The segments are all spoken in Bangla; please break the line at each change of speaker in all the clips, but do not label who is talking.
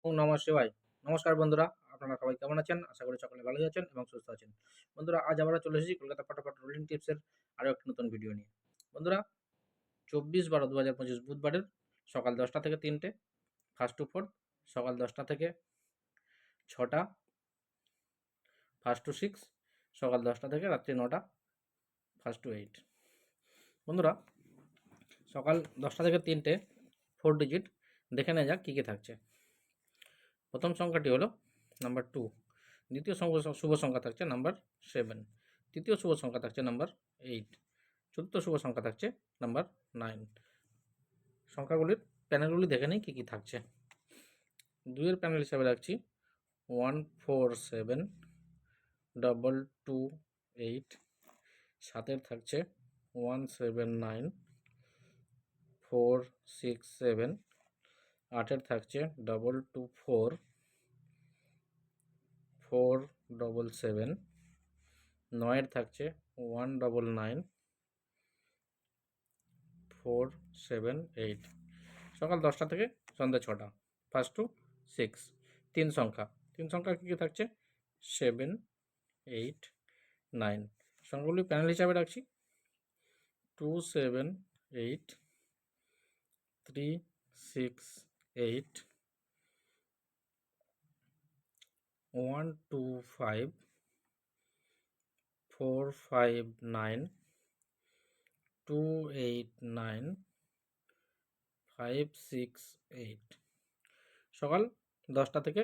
ওম নমঃ শিবায়। নমস্কার বন্ধুরা, আপনারা সবাই কেমন আছেন? আশা করি সকলে ভালোই আছেন এবং সুস্থ আছেন। বন্ধুরা, আজ আবারও চলে এসেছি কলকাতা ফটাফট রুলিং টিপসের আরও একটি নতুন ভিডিও নিয়ে। বন্ধুরা, 24/12/2025 বুধবারের সকাল 10টা থেকে 3টে, ফার্স্ট টু ফোর্থ সকাল 10টা থেকে 6টা, ফার্স্ট টু সিক্স সকাল 10টা থেকে রাত্রি 9টা, ফার্স্ট টু এইট। বন্ধুরা, সকাল 10টা থেকে 3টে 4 ডিজিট দেখে নেওয়া যাক কী কী থাকছে। প্রথম সংখ্যাটি হলো নাম্বার 2, দ্বিতীয় শুভ সংখ্যা থাকছে নাম্বার 7, তৃতীয় শুভ সংখ্যা থাকছে নাম্বার 8, চতুর্থ শুভ সংখ্যা থাকছে নাম্বার 9। সংখ্যাগুলির প্যানেলগুলি দেখে নিই কী কী থাকছে। 2 এর প্যানেল হিসাবে রাখছি 1472228, 7-এর থাকছে 179467, 8-এর থাকছে 224477, 9-এর থাকছে 199478। সকাল 10টা থেকে সন্ধ্যা 6টা, ফার্স্ট টু সিক্স। তিন সংখ্যা কী কী থাকছে 7, 8, 9। সংখ্যাগুলি প্যানেল হিসাবে রাখছি 278, 368, 125, 459, 289, 568। সকাল 10টা থেকে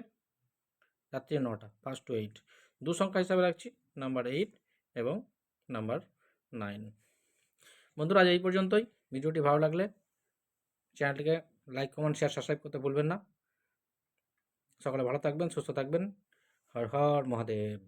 রাত্রি 9টা, ফার্স্ট টু এইট। সংখ্যা হিসাবে রাখছি নাম্বার 8 এবং নাম্বার 9। বন্ধুরা, আজ এই পর্যন্তই। ভিডিওটি ভালো লাগলে চ্যানেলটিকে লাইক, কমেন্ট, শেয়ার, সাবস্ক্রাইব করতে ভুলবেন না। সকলে ভালো থাকবেন, সুস্থ থাকবেন। হর হর মহাদেব।